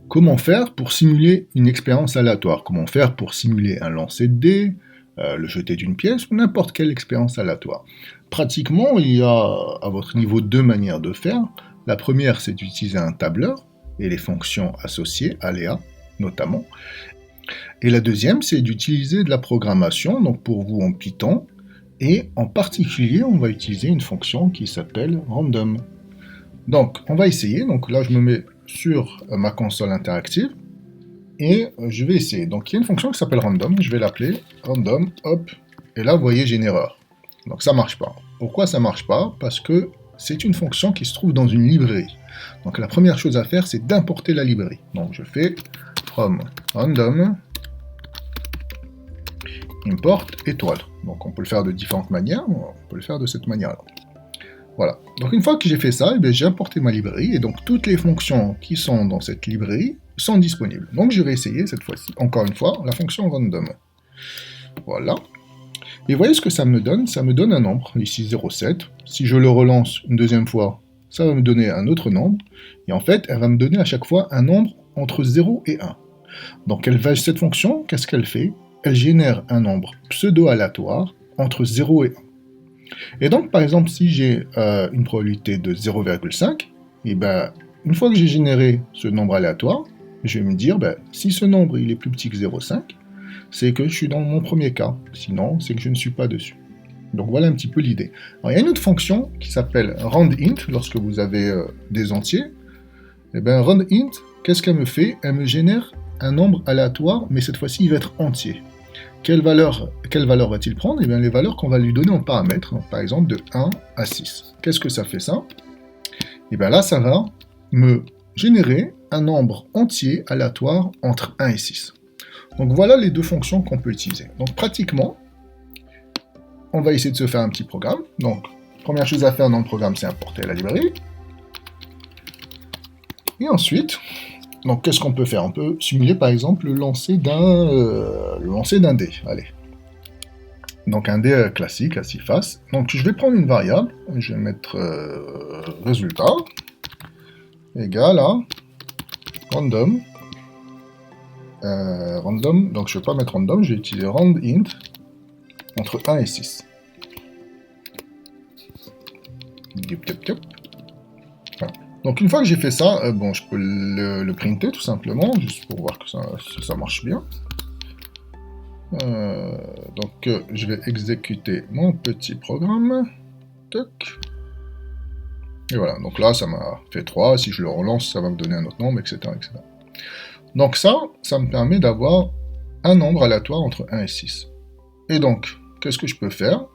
Comment faire pour simuler une expérience aléatoire? Comment faire pour simuler un lancer de dés, le jeter d'une pièce ou n'importe quelle expérience aléatoire? Pratiquement, il y a à votre niveau deux manières de faire. La première, c'est d'utiliser un tableur et les fonctions associées, aléa notamment. Et la deuxième, c'est d'utiliser de la programmation, donc pour vous en Python, et en particulier, on va utiliser une fonction qui s'appelle random. Donc, on va essayer. Donc là, je me mets sur ma console interactive et je vais essayer. Donc, il y a une fonction qui s'appelle random. Je vais l'appeler random, hop. Et là, vous voyez, j'ai une erreur. Donc, ça marche pas. Pourquoi ça marche pas? Parce que c'est une fonction qui se trouve dans une librairie. Donc, la première chose à faire, c'est d'importer la librairie. Donc, je fais from random import étoile. Donc, on peut le faire de différentes manières. On peut le faire de cette manière-là. Voilà. Donc une fois que j'ai fait ça, j'ai importé ma librairie et donc toutes les fonctions qui sont dans cette librairie sont disponibles. Donc je vais essayer cette fois-ci, encore une fois, la fonction random. Voilà. Et vous voyez ce que ça me donne? Ça me donne un nombre, ici 0,7. Si je le relance une deuxième fois, ça va me donner un autre nombre. Et en fait, elle va me donner à chaque fois un nombre entre 0 et 1. Donc cette fonction, qu'est-ce qu'elle fait? Elle génère un nombre pseudo-aléatoire entre 0 et 1. Et donc, par exemple, si j'ai une probabilité de 0,5, et ben, une fois que j'ai généré ce nombre aléatoire, je vais me dire, si ce nombre il est plus petit que 0,5, c'est que je suis dans mon premier cas. Sinon, c'est que je ne suis pas dessus. Donc voilà un petit peu l'idée. Alors, il y a une autre fonction qui s'appelle randint, lorsque vous avez des entiers. Et bien, randint, qu'est-ce qu'elle me fait? Elle me génère un nombre aléatoire, mais cette fois-ci, il va être entier. Quelle valeur va-t-il prendre? Eh bien, les valeurs qu'on va lui donner en paramètres, par exemple de 1 à 6. Qu'est-ce que ça fait ça? Et bien là, ça va me générer un nombre entier aléatoire entre 1 et 6. Donc voilà les deux fonctions qu'on peut utiliser. Donc pratiquement, on va essayer de se faire un petit programme. Donc, première chose à faire dans le programme, c'est importer la librairie. Et ensuite, donc qu'est-ce qu'on peut faire? On peut simuler par exemple le lancer d'un dé. Allez. Donc un dé classique à 6 faces. Donc je vais prendre une variable, je vais mettre résultat égale à random. Random, donc je ne vais pas mettre random, je vais utiliser randint entre 1 et 6. Voilà. Donc une fois que j'ai fait ça, bon, je peux le printer tout simplement, juste pour voir que ça marche bien. Donc je vais exécuter mon petit programme. Toc. Et voilà, donc là ça m'a fait 3, si je le relance ça va me donner un autre nombre, etc. etc. Donc ça me permet d'avoir un nombre aléatoire entre 1 et 6. Et donc, qu'est-ce que je peux faire?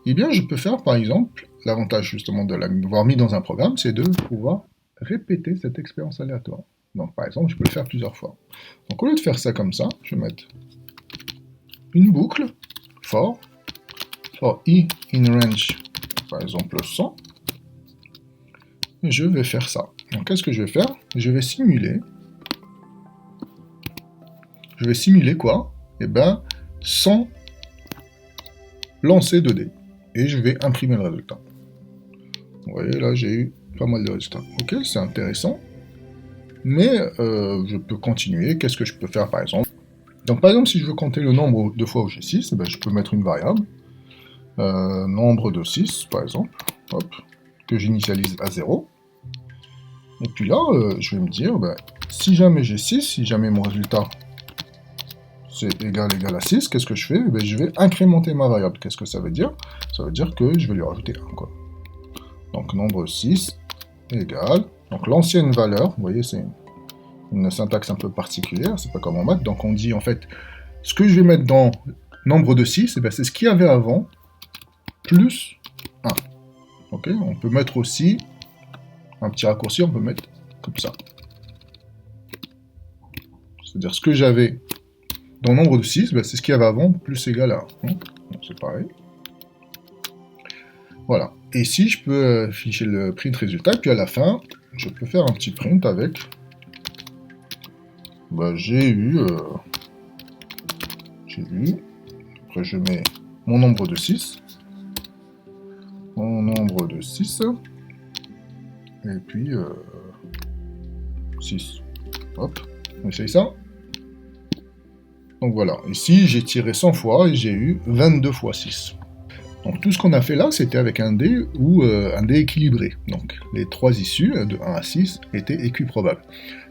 Eh bien je peux faire par exemple, l'avantage justement de l'avoir mis dans un programme, c'est de pouvoir répéter cette expérience aléatoire. Donc par exemple, je peux le faire plusieurs fois. Donc au lieu de faire ça comme ça, je vais mettre une boucle for i in range, par exemple 100, et je vais faire ça. Donc qu'est-ce que je vais faire? Je vais simuler quoi? Eh bien 100 lancers de dés, et je vais imprimer le résultat. Vous voyez, là j'ai eu pas mal de résultats. Ok, c'est intéressant, mais je peux continuer. Qu'est-ce que je peux faire par exemple? Donc par exemple, si je veux compter le nombre de fois où j'ai 6, eh ben, je peux mettre une variable, nombre de 6 par exemple, hop, que j'initialise à 0. Et puis là, je vais me dire, si jamais j'ai 6, si jamais mon résultat c'est égal à 6, qu'est-ce que je fais? Je vais incrémenter ma variable. Qu'est-ce que ça veut dire? Ça veut dire que je vais lui rajouter 1, quoi. Donc nombre 6 égale, donc l'ancienne valeur, vous voyez, c'est une syntaxe un peu particulière, c'est pas comme en maths, donc on dit en fait, ce que je vais mettre dans nombre de 6, c'est ce qu'il y avait avant, plus 1. Ok, on peut mettre aussi un petit raccourci, on peut mettre comme ça. C'est-à-dire ce que j'avais dans nombre de 6, c'est ce qu'il y avait avant, plus égal à 1. Donc c'est pareil. Voilà. Et ici, je peux afficher le print résultat, puis à la fin, je peux faire un petit print avec... j'ai eu... Après, je mets mon nombre de 6. Mon nombre de 6. Et puis... 6. Hop. On essaye ça. Donc voilà, ici j'ai tiré 100 fois et j'ai eu 22 fois 6. Donc tout ce qu'on a fait là, c'était avec un dé ou un dé équilibré. Donc les trois issues, de 1 à 6, étaient équiprobables.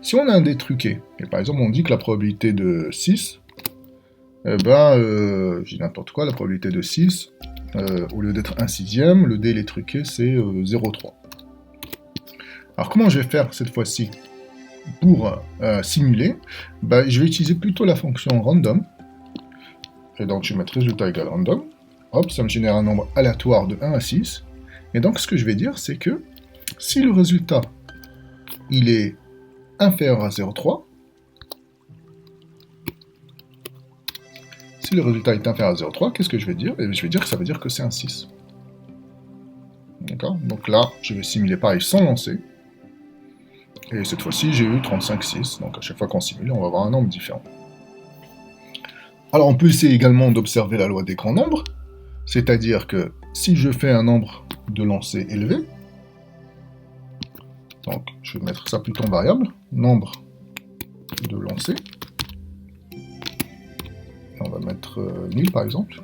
Si on a un dé truqué, et par exemple on dit que la probabilité de 6, j'ai n'importe quoi, la probabilité de 6, au lieu d'être 1 sixième, le dé il est truqué, c'est 0,3. Alors comment je vais faire cette fois-ci pour simuler? Je vais utiliser plutôt la fonction random. Et donc je vais mettre résultat égale random. Hop, ça me génère un nombre aléatoire de 1 à 6. Et donc ce que je vais dire, c'est que si le résultat il est inférieur à 0,3, si le résultat est inférieur à 0,3, qu'est-ce que je vais dire? Je vais dire que ça veut dire que c'est un 6. D'accord? Donc là, je vais simuler pareil sans lancer. Et cette fois-ci, j'ai eu 35,6. Donc à chaque fois qu'on simule, on va avoir un nombre différent. Alors on peut essayer également d'observer la loi des grands nombres. C'est-à-dire que si je fais un nombre de lancers élevé, donc je vais mettre ça plutôt en variable, nombre de lancers, on va mettre 1000 par exemple.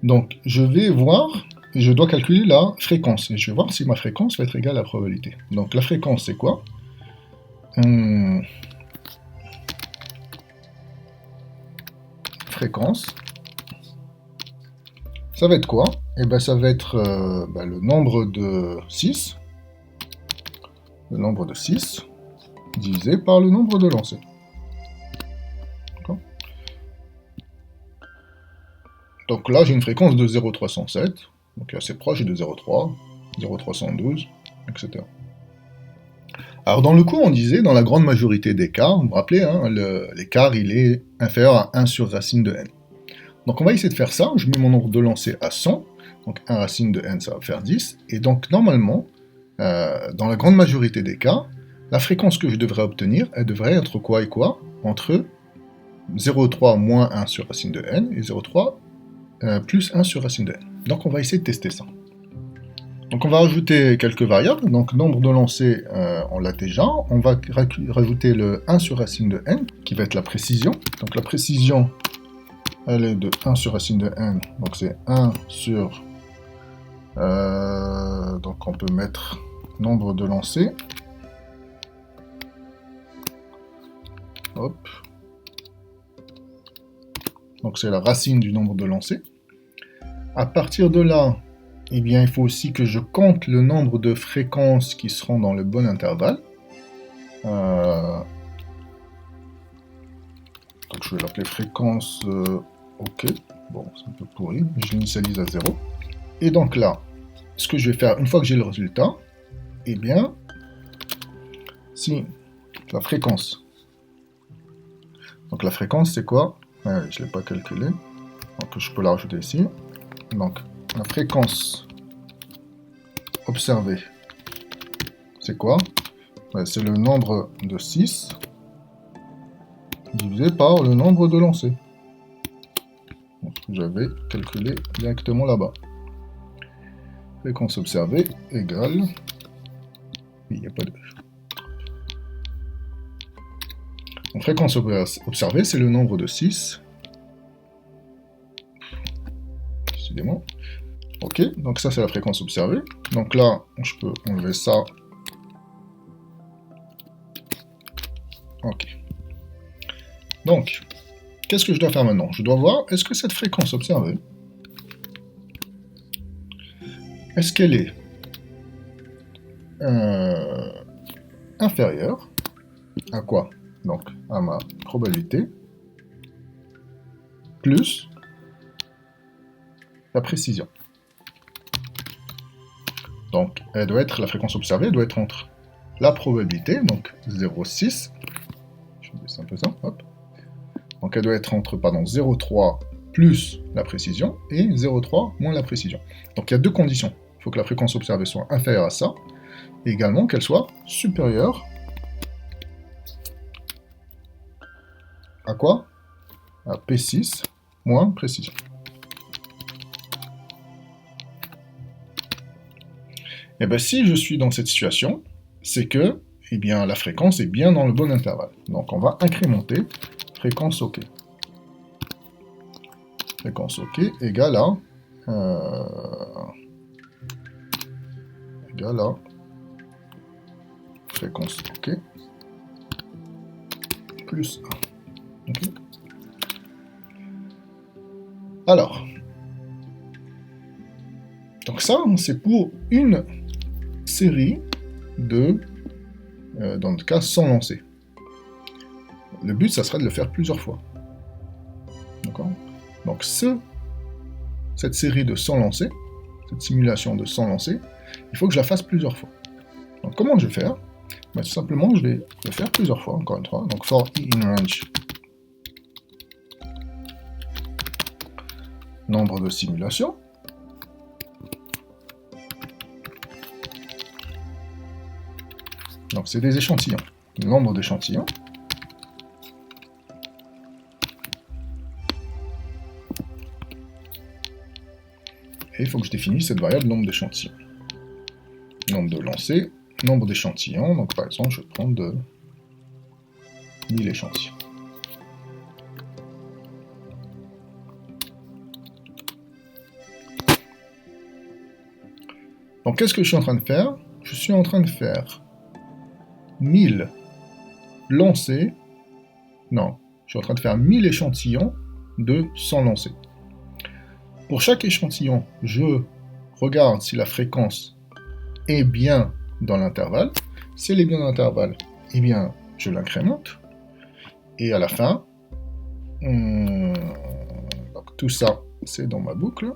Donc je vais voir, et je dois calculer la fréquence, et je vais voir si ma fréquence va être égale à la probabilité. Donc la fréquence c'est quoi? Fréquence, ça va être quoi? Eh bien ça va être le nombre de 6, divisé par le nombre de lancers. Donc là j'ai une fréquence de 0,307, donc assez proche de 0,3, 0,312, etc. Alors dans le cours on disait, dans la grande majorité des cas, vous vous rappelez, hein, l'écart il est inférieur à 1 sur racine de n. Donc on va essayer de faire ça, je mets mon nombre de lancers à 100, donc 1 racine de n ça va faire 10, et donc normalement, dans la grande majorité des cas, la fréquence que je devrais obtenir, elle devrait être quoi et quoi? Entre 0,3 moins 1 sur racine de n et 0,3 plus 1 sur racine de n. Donc on va essayer de tester ça. Donc on va rajouter quelques variables, donc nombre de lancers, on l'a déjà, on va rajouter le 1 sur racine de n, qui va être la précision. Donc la précision, elle est de 1 sur racine de n, donc c'est 1 sur... donc on peut mettre nombre de lancers. Hop. Donc c'est la racine du nombre de lancers. À partir de là, eh bien, il faut aussi que je compte le nombre de fréquences qui seront dans le bon intervalle. Donc je vais l'appeler fréquence OK. Bon, c'est un peu pourri, je l'initialise à 0. Et donc là, ce que je vais faire, une fois que j'ai le résultat, eh bien, si la fréquence... Donc la fréquence, c'est quoi? Je ne l'ai pas calculé, donc je peux la rajouter ici. Donc la fréquence observée, c'est quoi? C'est le nombre de 6 divisé par le nombre de lancers. J'avais calculé directement là-bas. Fréquence observée égale... Oui, il n'y a pas de... Donc, fréquence observée, c'est le nombre de 6. Décidément. Ok, donc ça c'est la fréquence observée. Donc là, je peux enlever ça. Ok. Donc, qu'est-ce que je dois faire maintenant? Je dois voir, est-ce que cette fréquence observée, est-ce qu'elle est inférieure à quoi? Donc, à ma probabilité, plus la précision. Donc, elle doit être, la fréquence observée doit être entre la probabilité, donc 0,6, je vais baisser un peu ça, hop. Donc elle doit être entre, 0,3 plus la précision et 0,3 moins la précision. Donc il y a deux conditions. Il faut que la fréquence observée soit inférieure à ça, et également qu'elle soit supérieure à quoi? À P6 moins précision. Et bien si je suis dans cette situation, c'est que eh bien, la fréquence est bien dans le bon intervalle. Donc on va incrémenter fréquence OK. Fréquence OK égale à fréquence OK plus 1. Okay. Alors, donc ça, c'est pour une série de, dans le cas, sans lancer. Le but, ça serait de le faire plusieurs fois. D'accord ? Donc, cette série de 100 lancers, cette simulation de 100 lancers, il faut que je la fasse plusieurs fois. Donc, comment je vais faire ? Ben, tout simplement, je vais le faire plusieurs fois, encore une fois. Donc, for i in range, nombre de simulations. Donc, c'est des échantillons. Le nombre d'échantillons. Et il faut que je définisse cette variable nombre d'échantillons. Nombre de lancers, nombre d'échantillons. Donc, par exemple, je vais prendre 1000 échantillons. Donc, qu'est-ce que je suis en train de faire ? Je suis en train de faire 1000 lancers. Non, je suis en train de faire 1000 échantillons de 100 lancers. Pour chaque échantillon, je regarde si la fréquence est bien dans l'intervalle. Si elle est bien dans l'intervalle, eh bien, je l'incrémente. Et à la fin, donc tout ça, c'est dans ma boucle.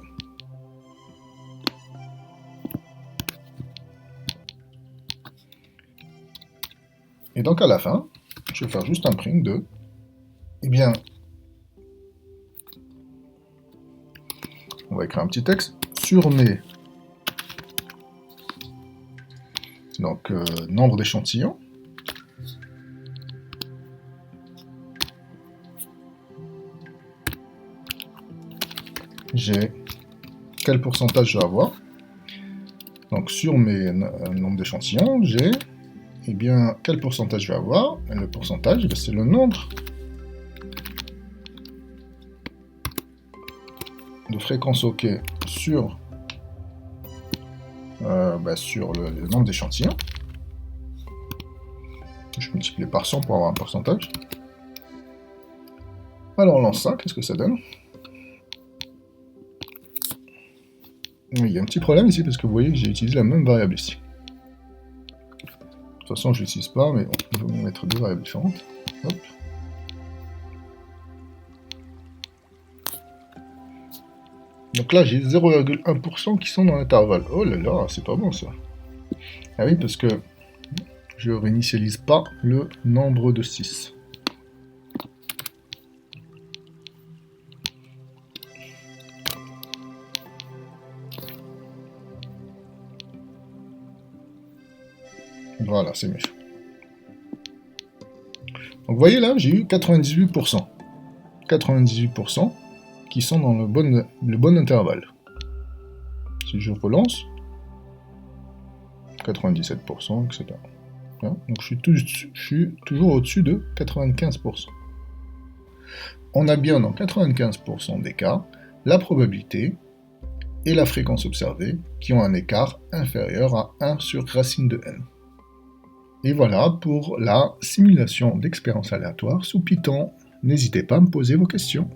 Et donc à la fin, je vais faire juste un print de, eh bien, on va écrire un petit texte sur mes donc nombre d'échantillons. J'ai quel pourcentage je vais avoir. Donc sur mes nombres d'échantillons, j'ai eh bien quel pourcentage je vais avoir. Et le pourcentage, c'est le nombre de fréquences OK sur, sur le nombre d'échantillons. Je multiplie par 100 pour avoir un pourcentage. Alors on lance ça, qu'est-ce que ça donne? Il y a un petit problème ici parce que vous voyez que j'ai utilisé la même variable ici. De toute façon je ne l'utilise pas, mais on va mettre deux variables différentes. Hop. Donc là j'ai 0,1% qui sont dans l'intervalle. Oh là là, c'est pas bon ça. Ah oui, parce que je réinitialise pas le nombre de 6. Voilà, c'est mieux. Donc vous voyez là, j'ai eu 98%. 98% qui sont dans le bon intervalle. Si je relance, 97%, etc. Donc je suis toujours au-dessus de 95%. On a bien dans 95% des cas la probabilité et la fréquence observée qui ont un écart inférieur à 1 sur racine de n. Et voilà pour la simulation d'expérience aléatoire sous Python. N'hésitez pas à me poser vos questions.